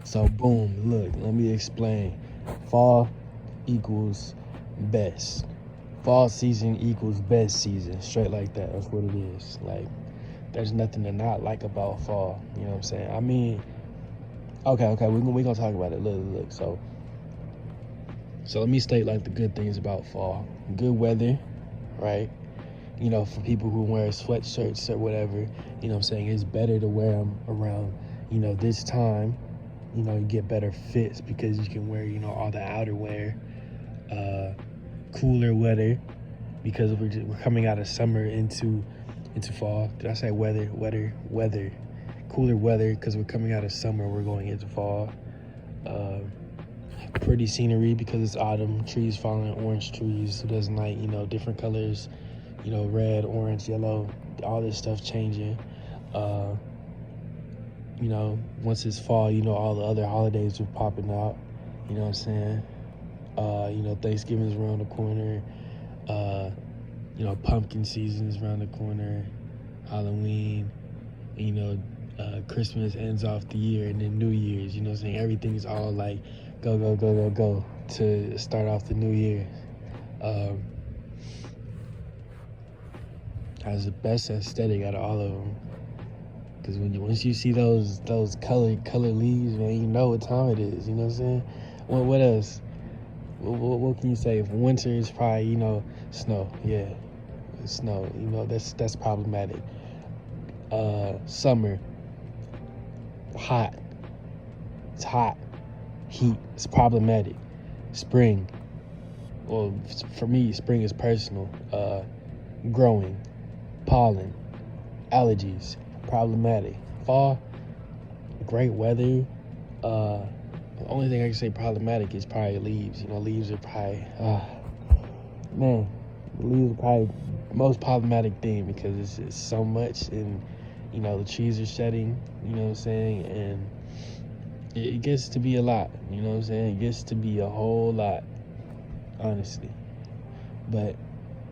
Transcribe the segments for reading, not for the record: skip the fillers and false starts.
So boom, look, let me explain. Fall equals best. Fall season equals best season. Straight like that. That's what it is. Like, there's nothing to not like about fall. You know what I'm saying? I mean, okay, we gonna talk about it. Look. So let me state like the good things about fall. Good weather, right? You know, for people who wear sweatshirts or whatever, you know what I'm saying, it's better to wear them around, this time. You get better fits because you can wear, all the outerwear. Cooler weather because we're coming out of summer into fall. Did I say weather? Cooler weather because we're coming out of summer, we're going into fall. Uh, Pretty scenery because it's autumn, trees falling, orange trees. Who doesn't like, different colors, red, orange, yellow, all this stuff changing. Uh, Once it's fall, all the other holidays are popping out. You know what I'm saying? Thanksgiving's around the corner. Uh, Pumpkin season's around the corner. Halloween. Christmas ends off the year, and then New Year's. You know what I'm saying? Everything's all like go to start off the new year. Um, has the best aesthetic out of all of them. Because once you see those colored leaves, man, you know what time it is. You know what I'm saying? What else? What can you say? If winter is probably snow. Yeah, snow. That's problematic. Summer, hot. It's hot. Heat. It's problematic. Spring. Well, for me, spring is personal. Growing, pollen, allergies, problematic. Fall, great weather. The only thing I can say problematic is probably leaves. Leaves are probably, leaves are probably the most problematic thing because it's so much, and the trees are shedding. You know what I'm saying, and it gets to be a lot. You know what I'm saying, it gets to be a whole lot, honestly. But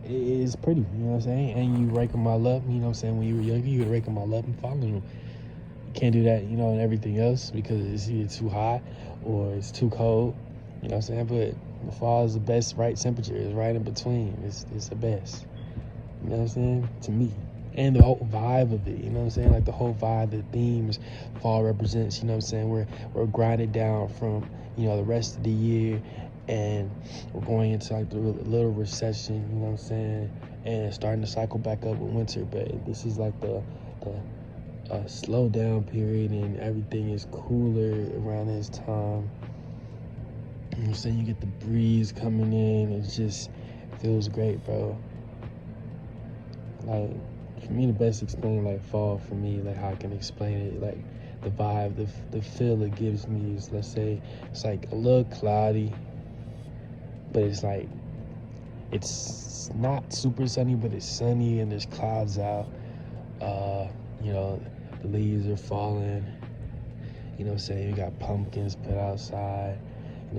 it is pretty, you know what I'm saying? And you rake them all up, you know what I'm saying? When you were younger, you would rake them all up and follow them. You can't do that, and everything else because it's either too hot or it's too cold, you know what I'm saying? But the fall is the best right temperature. It's right in between. It's the best, you know what I'm saying? To me. And the whole vibe of it, you know what I'm saying? Like the whole vibe, the themes fall represents, you know what I'm saying? We're grinded down from, the rest of the year, and we're going into like the little recession, you know what I'm saying? And starting to cycle back up with winter. But this is like the slow down period, and everything is cooler around this time. You know what I'm saying? You get the breeze coming in. It just feels great, bro. Like, for me, the best explain like fall for me, like how I can explain it, like the vibe, the feel it gives me is, let's say it's like a little cloudy, but it's like it's not super sunny, but it's sunny and there's clouds out. The leaves are falling. You know what I'm saying? You got pumpkins put outside.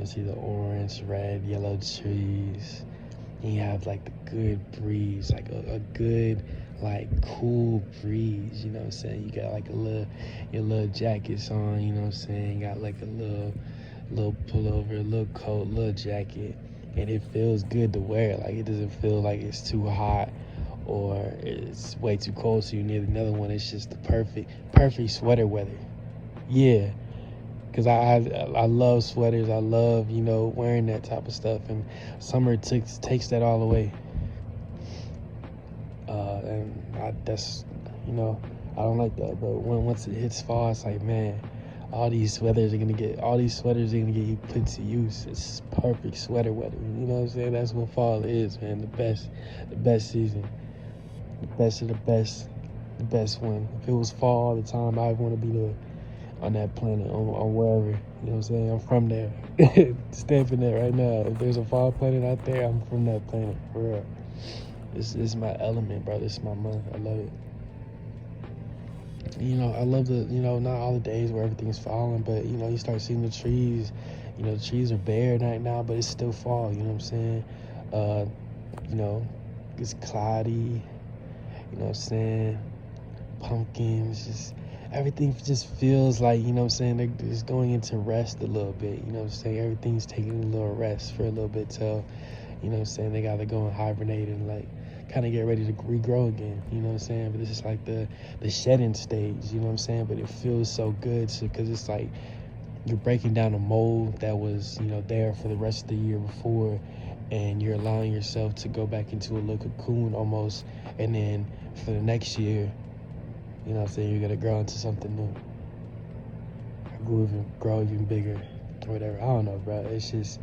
See the orange, red, yellow trees. And you have like the good breeze, like a good, like cool breeze, you know what I'm saying? You got like your little jackets on, you know what I'm saying? You got like a little pullover, a little coat, little jacket. And it feels good to wear. Like, it doesn't feel like it's too hot or it's way too cold, so you need another one. It's just the perfect sweater weather. Yeah, because I love sweaters. I love, wearing that type of stuff. And summer takes that all away. That's, I don't like that. But once it hits fall, it's like, man, all these sweaters are gonna get put to use. It's perfect sweater weather. You know what I'm saying? That's what fall is, man. The best season, the best of the best one. If it was fall all the time, I'd want to be there on that planet, on wherever. You know what I'm saying? I'm from there. Stamping it right now. If there's a fall planet out there, I'm from that planet. For real. This is my element, bro. This is my month. I love it. I love not all the days where everything's falling, but, you start seeing the trees. The trees are bare right now, but it's still fall, you know what I'm saying? It's cloudy, you know what I'm saying? Pumpkins, just everything just feels like, you know what I'm saying, they're just going into rest a little bit, you know what I'm saying? Everything's taking a little rest for a little bit till, you know what I'm saying, they gotta go and hibernate and like kind of get ready to regrow again, you know what I'm saying? But this is like the shedding stage, you know what I'm saying? But it feels so good because it's like you're breaking down a mold that was, you know, there for the rest of the year before, and you're allowing yourself to go back into a little cocoon almost, and then for the next year, you know what I'm saying, you're gonna grow into something new. Grow even bigger, or whatever. I don't know, bro. It's just,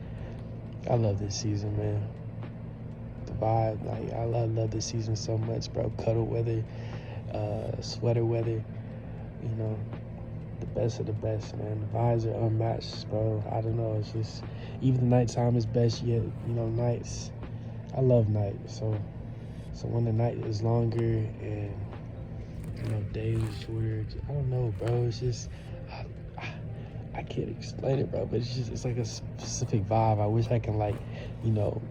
I love this season, man. The vibe, like, I love this season so much, bro. Cuddle weather, sweater weather, you know, the best of the best, man. The vibes are unmatched, bro. I don't know. It's just, even the nighttime is best yet. You know, nights. I love night. So when the night is longer and, you know, days are shorter, I don't know, bro. It's just, I can't explain it, bro. But it's like a specific vibe. I wish I can, like, you know,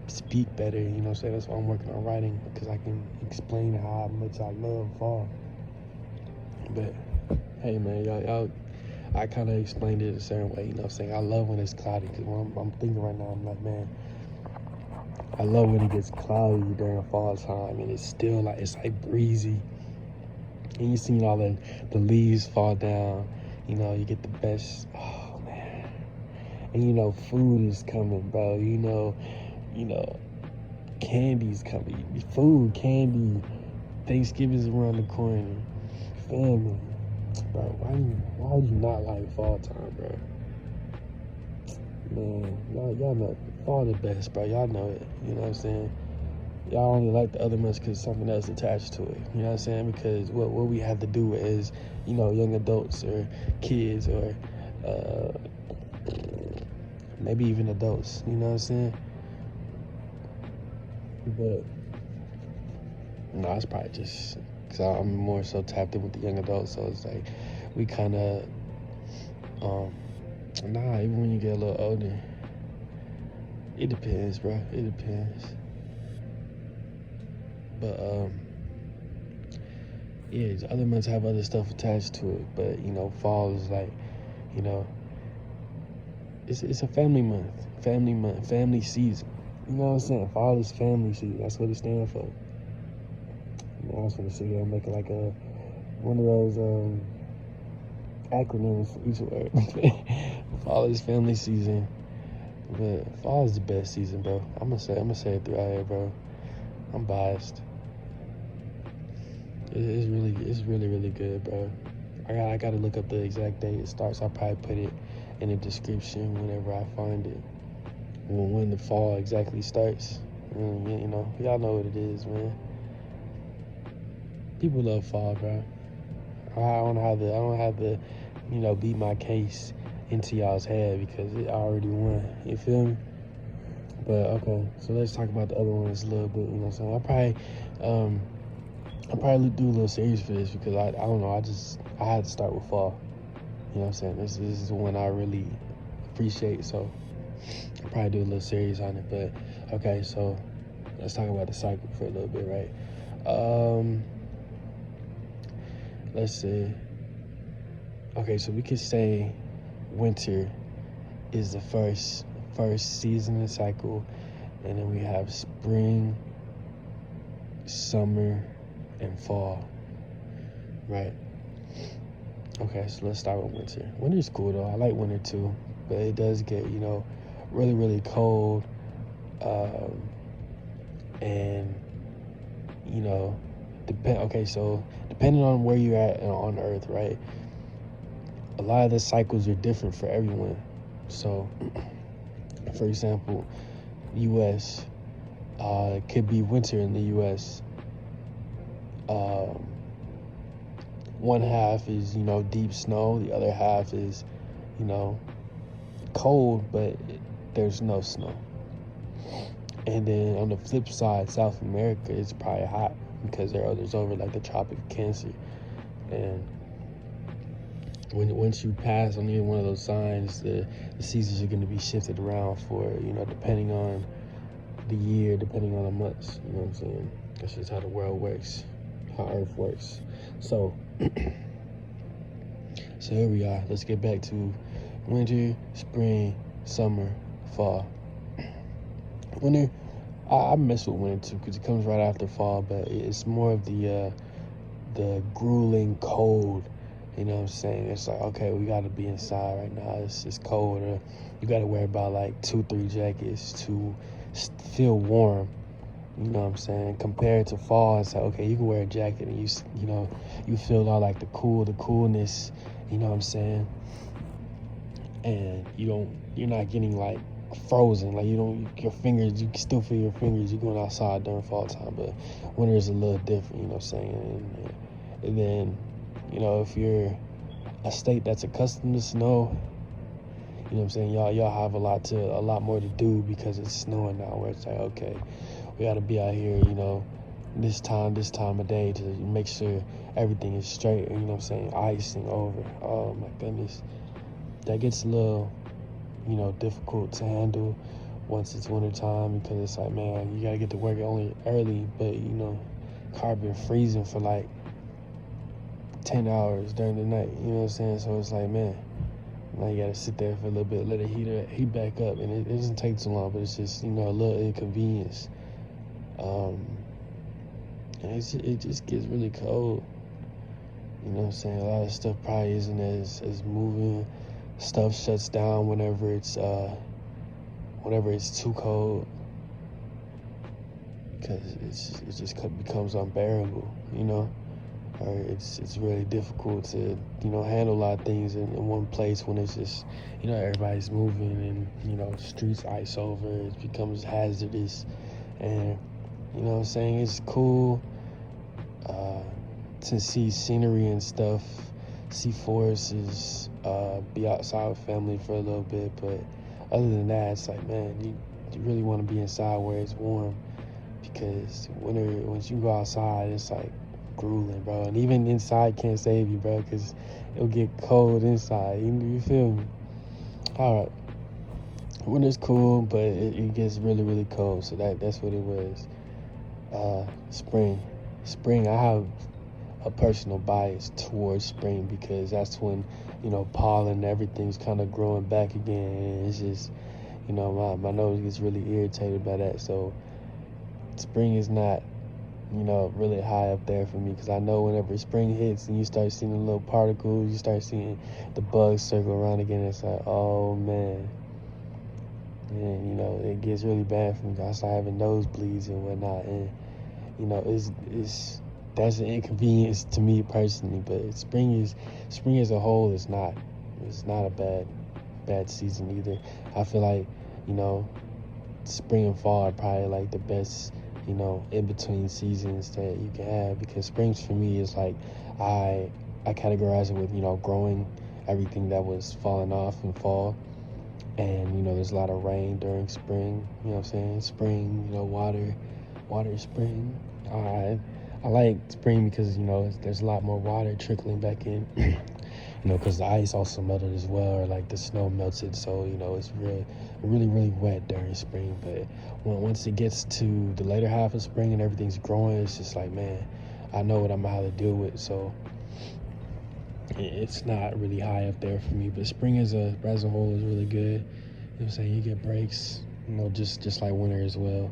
speak better. You know what I'm saying? That's why I'm working on writing, because I can explain how much I love fall. But hey, man, y'all, I kind of explained it a certain way, you know what I'm saying? I love when it's cloudy, because when I'm thinking right now, I'm like, man, I love when it gets cloudy during fall time, and it's still like, it's like breezy, and you see all the leaves fall down, you know, you get the best, oh, man. And, you know, food is coming, bro, you know, candy's coming, food, candy, Thanksgiving's around the corner, family. Bro, why do you not like fall time, bro? Man, y'all know fall the best, bro. Y'all know it. You know what I'm saying? Y'all only like the other months because something else attached to it. You know what I'm saying? Because what we have to do is, you know, young adults or kids or maybe even adults. You know what I'm saying? But no, it's probably just because I'm more so tapped in with the young adults. So it's like we kind of nah, even when you get a little older, it depends, bro. It depends. But yeah, the other months have other stuff attached to it. But you know, fall is like, you know, it's a family month, family season. You know what I'm saying? Fall is family season. That's what it stands for. You know, I was gonna sit here and make it like one of those acronyms for each word. Fall is family season. But fall is the best season, bro. I'm gonna say it throughout here, bro. I'm biased. It's really good, bro. I gotta look up the exact date it starts. I'll probably put it in the description whenever I find it. When the fall exactly starts. You know, y'all know what it is, man. People love fall, bro. I don't have to, you know, beat my case into y'all's head because it already won. You feel me? But okay, so let's talk about the other ones a little bit. You know what I'm saying? I'll probably do a little series for this because I don't know. I had to start with fall. You know what I'm saying? This is the one I really appreciate. So I'll probably do a little series on it. But okay, so let's talk about the cycle for a little bit, right? Let's see. Okay, so we could say winter is the first season of the cycle, and then we have spring, summer, and fall, right? Okay, so let's start with winter. Winter's cool though. I like winter too, but it does get, you know, really cold, and you know, so depending on where you're at on Earth, right? A lot of the cycles are different for everyone. So, for example, U.S. Could be winter in the U.S. One half is, you know, deep snow. The other half is, you know, cold, but there's no snow. And then on the flip side, South America is probably hot because there's over like the Tropic of Cancer. And once you pass on either one of those signs, the seasons are going to be shifted around for, you know, depending on the year, depending on the months. You know what I'm saying? That's just how the world works, how Earth works. So So here we are. Let's get back to winter, spring, summer, fall. Winter, I mess with winter too because it comes right after fall, but it's more of the grueling cold. You know what I'm saying? It's like, okay, we got to be inside right now. It's cold. Or you got to wear about like 2-3 jackets to feel warm. You know what I'm saying? Compared to fall, it's like, okay, you can wear a jacket and you feel all like the coolness. You know what I'm saying? And you're not getting like frozen. Like your fingers, you can still feel your fingers. You're going outside during fall time, but winter is a little different. You know what I'm saying? And then, if you're a state that's accustomed to snow, you know what I'm saying? Y'all have a lot more to do because it's snowing now. Where it's like, okay, we got to be out here, this time of day to make sure everything is straight. You know what I'm saying? Icing over. Oh my goodness, that gets a little, difficult to handle once it's winter time because it's like, man, you gotta get to work only early, but car been freezing for like 10 hours during the night. You know what I'm saying? So it's like, man, now you gotta sit there for a little bit, let it heat back up, and it doesn't take too long, but it's just a little inconvenience. And it just gets really cold. You know what I'm saying? A lot of stuff probably isn't as moving. Stuff shuts down whenever it's too cold because it just becomes unbearable. Or it's really difficult to handle a lot of things in one place when it's just everybody's moving and streets ice over. It becomes hazardous, and you know what I'm saying, it's cool to see scenery and stuff, see forests, be outside with family for a little bit, but other than that, it's like, man, you really want to be inside where it's warm, because once you go outside, it's like grueling, bro. And even inside can't save you, bro, because it'll get cold inside. You feel me? All right. Winter's cool, but it gets really, really cold. So that's what it was. Spring. I have a personal bias towards spring because that's when pollen and everything's kind of growing back again. And it's just my nose gets really irritated by that. So spring is not really high up there for me, because I know whenever spring hits and you start seeing the little particles, you start seeing the bugs circle around again, it's like, oh man. And it gets really bad for me. I start having nosebleeds and whatnot, and it's that's an inconvenience to me personally. But spring as a whole is not a bad season either. I feel like spring and fall are probably like the best in between seasons that you can have, because springs for me is like I categorize it with growing everything that was falling off in fall. And there's a lot of rain during spring. You know what I'm saying? Spring, water spring. I like spring because there's a lot more water trickling back in. Because the ice also melted as well, or like the snow melted, so it's really, really wet during spring. But once it gets to the later half of spring and everything's growing, it's just like, man, I know what I'm gonna have to deal with. So it's not really high up there for me. But spring as a whole is really good. You know what I'm saying? You get breaks, just like winter as well.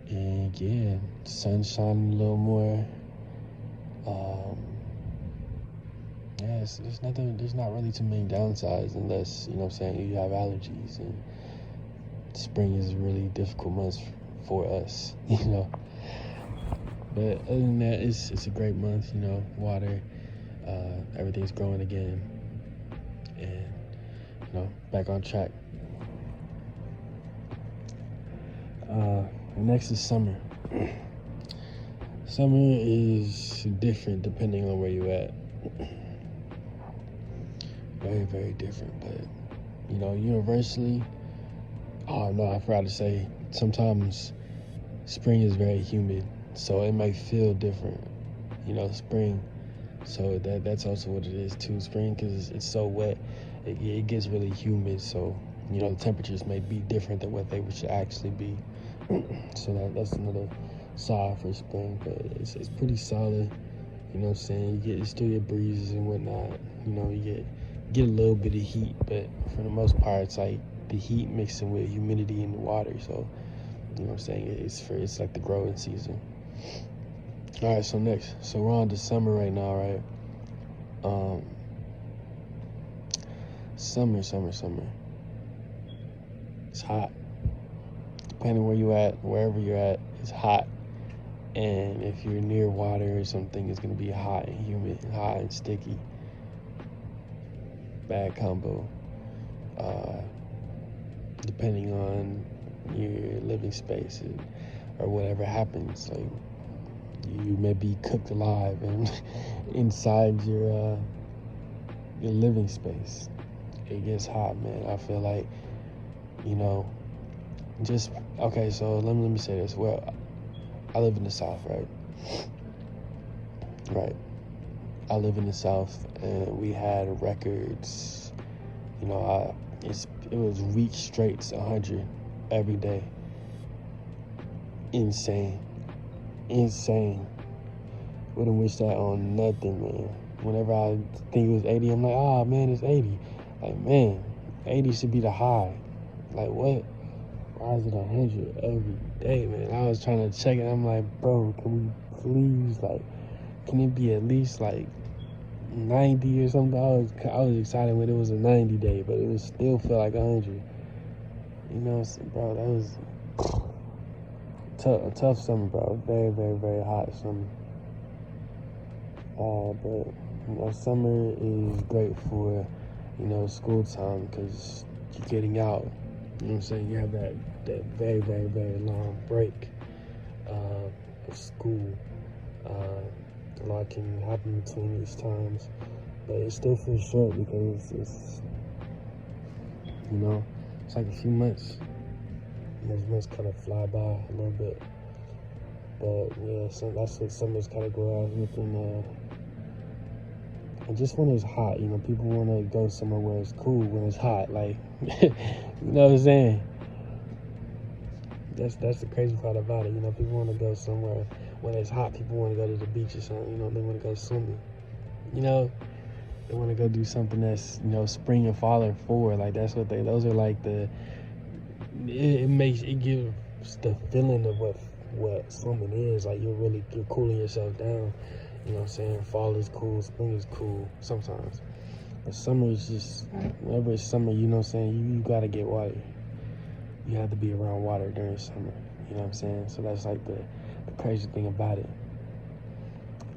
And yeah, sun shining a little more. There's not really too many downsides, unless you have allergies, and spring is a really difficult month for us. But other than that, it's a great month. Water, everything's growing again, and back on track. Next is summer. Summer is different depending on where you're at. Very, very different. But universally, oh no, I forgot to say, sometimes spring is very humid, so it might feel different. Spring. So that's also what it is too. Spring, because it's so wet, it gets really humid. So the temperatures may be different than what they should actually be. So that's another side for spring, but it's pretty solid. You know what I'm saying? You still get breezes and whatnot. You know, you get a little bit of heat, but for the most part, it's like the heat mixing with humidity in the water. So, you know what I'm saying? It's like the growing season. All right, so next. So we're on to summer right now, right? Summer. It's hot. Depending where you at, wherever you're at, it's hot. And if you're near water or something, it's gonna be hot and humid, hot and sticky. Bad combo. Depending on your living space or whatever happens, like you may be cooked alive and inside your living space. It gets hot, man. I feel like, you know, just okay. So let me say this. Well, I live in the South, right? Right. I live in the South, and we had records. You know, it was weeks straight, 100 every day. Insane. Wouldn't wish that on nothing, man. Whenever I think it was 80, I'm like, oh man, it's 80. Like, man, 80 should be the high. Like, what? Why is it 100 every day, man? I was trying to check it. I'm like, bro, can we please, like, can it be at least like 90 or something? I was excited when it was a 90 day, but it was still felt like 100. You know, bro, that was a tough summer, bro. Very, very, very hot summer. But you know, summer is great for, you know, school time because you're getting out. You know what I'm saying? You have that very, very, very long break of school. A lot can happen between these times, but it still feels short because it's, you know, it's like a few months. And those months kind of fly by a little bit. But yeah, so that's what summers kind of go out with. And just when it's hot, you know, people want to go somewhere where it's cool when it's hot. Like, you know what I'm saying? That's the crazy part about it. You know, people want to go somewhere when it's hot. People want to go to the beach or something. You know, they want to go swimming. You know, they want to go do something that's, you know, spring and fall or forward. Like, those are like it gives the feeling of what swimming is. Like, you're cooling yourself down. You know what I'm saying? Fall is cool, spring is cool sometimes. But summer is just, whenever it's summer, you know what I'm saying? You gotta get water. You have to be around water during summer. You know what I'm saying? So that's like the crazy thing about it.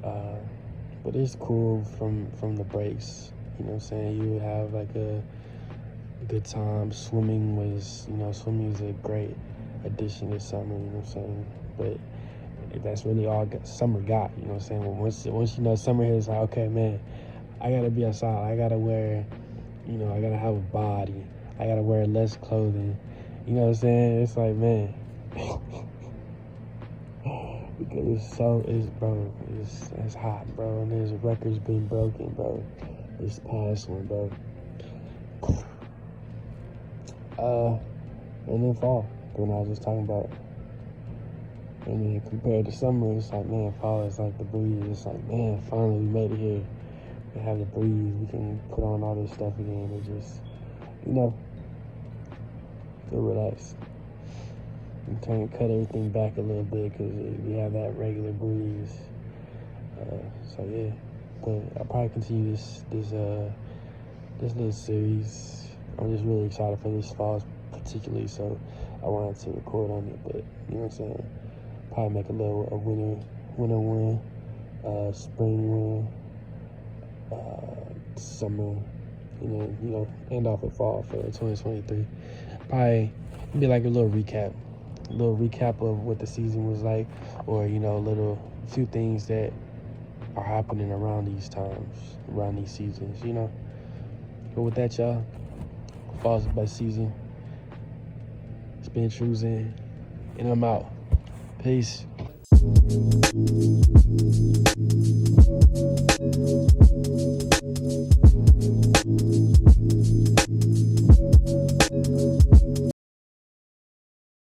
But it's cool from the breaks. You know what I'm saying? You have like a good time. Swimming was a great addition to summer, you know what I'm saying? But that's really all summer got, you know what I'm saying? Once you know summer hits, like, okay, man, I gotta be outside. I gotta wear, you know, I gotta have a body. I gotta wear less clothing. You know what I'm saying? It's like, man, because it's hot, bro, and there's records being broken, bro. This past one, bro. And then fall, when I was just talking about. And then compared to summer, it's like, man, fall is like the breeze. It's like, man, finally we made it here. We have the breeze. We can put on all this stuff again and just, you know, feel relaxed. And cut everything back a little bit because we have that regular breeze. So yeah, but I'll probably continue this little series. I'm just really excited for this fall particularly, so I wanted to record on it. But you know what I'm saying? Probably make a winter one, spring one, summer, you know, end off with fall for 2023. Probably be like a little recap of what the season was like, or, you know, few things that are happening around these times, around these seasons, you know. But with that, y'all, fall's the best season. It's been Truzen, and I'm out. Peace.